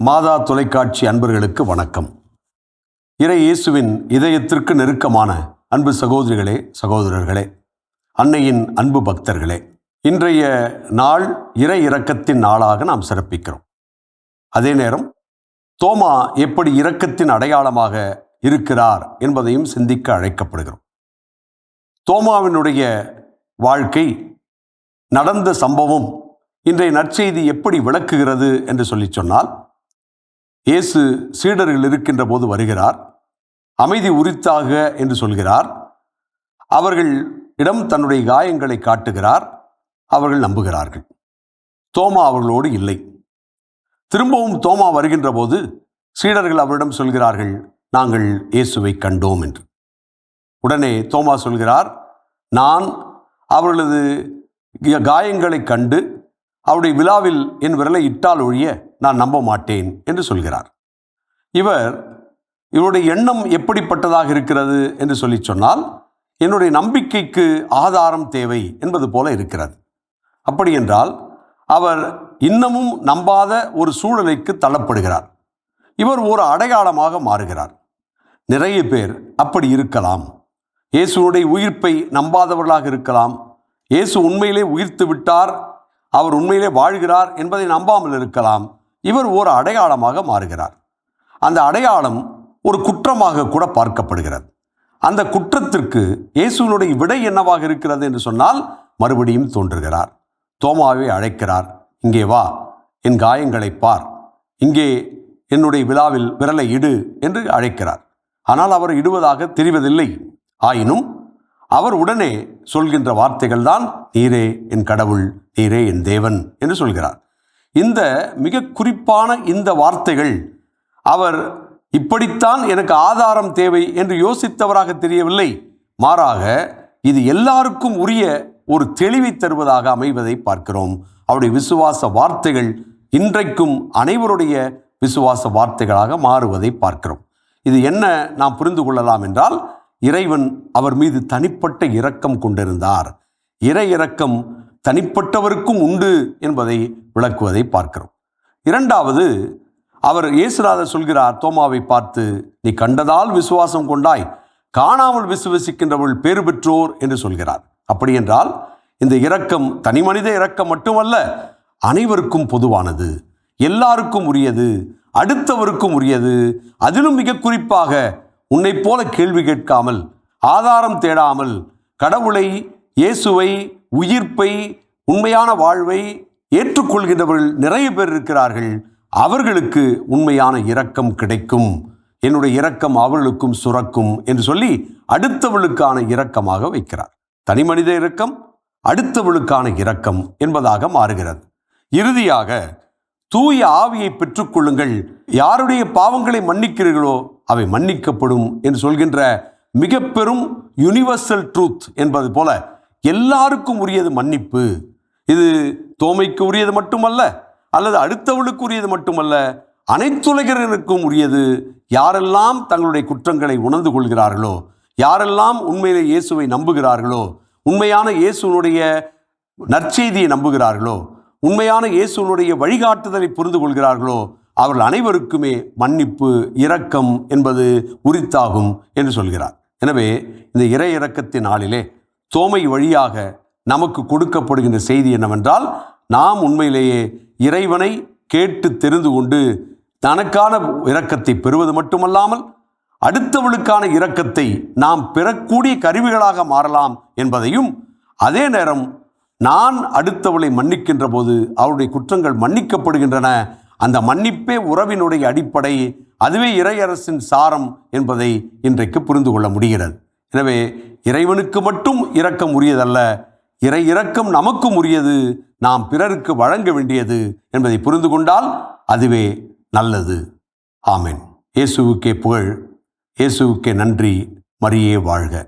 மாதா தொலைக்காட்சி அன்பர்களுக்கு வணக்கம். இறை இயேசுவின் இதயத்திற்கு நெருக்கமான அன்பு சகோதரிகளே, சகோதரர்களே, அன்னையின் அன்பு பக்தர்களே, இன்றைய நாள் இறை இரக்கத்தின் நாளாக நாம் சிறப்பிக்கிறோம். அதே நேரம் தோமா எப்படி இரக்கத்தின் அடையாளமாக இருக்கிறார் என்பதையும் சிந்திக்க அழைக்கப்படுகிறோம். தோமாவினுடைய வாழ்க்கை, நடந்த சம்பவம் இன்றைய நற்செய்தி எப்படி விளக்குகிறது என்று சொல்லி சொன்னால், இயேசு சீடர்கள் இருக்கின்ற போது வருகிறார், அமைதி உரித்தாக என்று சொல்கிறார், அவர்கள் இடம் தன்னுடைய காயங்களை காட்டுகிறார், அவர்கள் நம்புகிறார்கள். தோமா அவர்களோடு இல்லை. திரும்பவும் தோமா வருகின்ற போது சீடர்கள் அவரிடம் சொல்கிறார்கள், நாங்கள் இயேசுவை கண்டோம் என்று. உடனே தோமா சொல்கிறார், நான் அவர்களது காயங்களை கண்டு அவருடைய விழாவில் என் விரலை இட்டால் ஒழிய நான் நம்ப மாட்டேன் என்று சொல்கிறார். இவருடைய எண்ணம் எப்படிப்பட்டதாக இருக்கிறது என்று சொல்லி சொன்னால், என்னுடைய நம்பிக்கைக்கு ஆதாரம் தேவை என்பது போல இருக்கிறது. அப்படி என்றால் அவர் இன்னமும் நம்பாத ஒரு சூழலுக்கு தள்ளப்படுகிறார். இவர் ஒரு அடையாளமாக மாறுகிறார். நிறைய பேர் அப்படி இருக்கலாம். இயேசுடைய உயிர்ப்பை நம்பாதவர்களாக இருக்கலாம். இயேசு உண்மையிலே உயிர்த்து விட்டார், அவர் உண்மையிலே வாழ்கிறார் என்பதை நம்பாமல் இருக்கலாம். இவர் ஒரு அடையாளமாக மாறுகிறார். அந்த அடையாளம் ஒரு குற்றமாக கூட பார்க்கப்படுகிறது. அந்த குற்றத்திற்கு இயேசுவினுடைய விடை என்னவாக இருக்கிறது என்று சொன்னால், மறுபடியும் தோன்றுகிறார். தோமாவை அழைக்கிறார், இங்கே வா, என் காயங்களை பார், இங்கே என்னுடைய விழாவில் விரலை இடு என்று அழைக்கிறார். ஆனால் அவர் இடுவதாக தெரிவதில்லை. ஆயினும் அவர் உடனே சொல்கின்ற வார்த்தைகள் தான், நீரே என் கடவுள், நீரே என் தேவன் என்று சொல்கிறார். இந்த மிக குறிப்பான இந்த வார்த்தைகள், அவர் இப்படித்தான் எனக்கு ஆதாரம் தேவை என்று யோசித்தவராக தெரியவில்லை. மாறாக இது எல்லாருக்கும் உரிய ஒரு தெளிவை தருவதாக அமைவதை பார்க்கிறோம். அவருடைய விசுவாச வார்த்தைகள் இன்றைக்கும் அனைவருடைய விசுவாச வார்த்தைகளாக மாறுவதை பார்க்கிறோம். இது என்ன நாம் புரிந்து கொள்ளலாம் என்றால், இறைவன் அவர் மீது தனிப்பட்ட இரக்கம் கொண்டிருந்தார். இறை இரக்கம் தனிப்பட்டவருக்கும் உண்டு என்பதை விளக்குவதை பார்க்கிறோம். இரண்டாவது, அவர் இயேசுநாதர் சொல்கிறார் தோமாவை பார்த்து, நீ கண்டதால் விசுவாசம் கொண்டாய், காணாமல் விசுவசிக்கின்றவள் பேறு பெற்றோர் என்று சொல்கிறார். அப்படி என்றால் இந்த இரக்கம் தனி மனித இரக்கம் மட்டுமல்ல, அனைவருக்கும் பொதுவானது, எல்லாருக்கும் உரியது, அடுத்தவருக்கும் உரியது. அதிலும் மிக குறிப்பாக உன்னை போல கேள்வி கேட்காமல், ஆதாரம் தேடாமல், கடவுளை, இயேசுவை, உயிர்ப்பை, உண்மையான வாழ்வை ஏற்றுக்கொள்கின்றவர்கள் நிறைய பேர் இருக்கிறார்கள். அவர்களுக்கு உண்மையான இரக்கம் கிடைக்கும், என்னுடைய இரக்கம் அவர்களுக்கும் சுரக்கும் என்று சொல்லி அடுத்தவளுக்கான இரக்கமாக வைக்கிறார். தனி மனித இரக்கம் அடுத்தவளுக்கான இரக்கம் என்பதாக மாறுகிறது. இறுதியாக, தூய ஆவியை பெற்றுக்கொள்ளுங்கள், யாருடைய பாவங்களை மன்னிக்கிறீர்களோ அவை மன்னிக்கப்படும் என்று சொல்கின்ற மிக பெரும் யூனிவர்சல் ட்ரூத் என்பது போல எல்லாருக்கும் உரியது மன்னிப்பு. இது தோமைக்கு உரியது மட்டுமல்ல, அல்லது அடுத்தவளுக்கு உரியது மட்டுமல்ல, அனைத்துலகினருக்கும் உரியது. யாரெல்லாம் தங்களுடைய குற்றங்களை உணர்ந்து கொள்கிறார்களோ, யாரெல்லாம் உண்மையிலே இயேசுவை நம்புகிறார்களோ, உண்மையான இயேசுனுடைய நற்செய்தியை நம்புகிறார்களோ, உண்மையான இயேசுனுடைய வழிகாட்டுதலை புரிந்து கொள்கிறார்களோ, அவர்கள் அனைவருக்குமே மன்னிப்பு, இரக்கம் என்பது உரித்தாகும் என்று சொல்கிறார். எனவே இந்த இறை இரக்கத்தின் நாளிலே தோமை வழியாக நமக்கு கொடுக்கப்படுகின்ற செய்தி என்னவென்றால், நாம் உண்மையிலேயே இறைவனை கேட்டு தெரிந்து கொண்டு தனக்கான இரக்கத்தை பெறுவது மட்டுமல்லாமல், அடுத்தவளுக்கான இரக்கத்தை நாம் பெறக்கூடிய கருவிகளாக மாறலாம் என்பதையும், அதே நேரம் நான் அடுத்தவளை மன்னிக்கின்ற போது அவருடைய குற்றங்கள் மன்னிக்கப்படுகின்றன. அந்த மன்னிப்பே உறவினுடைய அடிப்படை, அதுவே இறையரசின் சாரம் என்பதை இன்றைக்கு புரிந்து கொள்ள முடிகிறது. எனவே இறைவனுக்கு மட்டும் இரக்கம் உரியதல்ல, இறை இரக்கம் நமக்கும் உரியது, நாம் பிறருக்கு வழங்க வேண்டியது என்பதை புரிந்து கொண்டால் அதுவே நல்லது. ஆமென். இயேசுவுக்கே புகழ், இயேசுவுக்கே நன்றி. மரியே வாழ்க.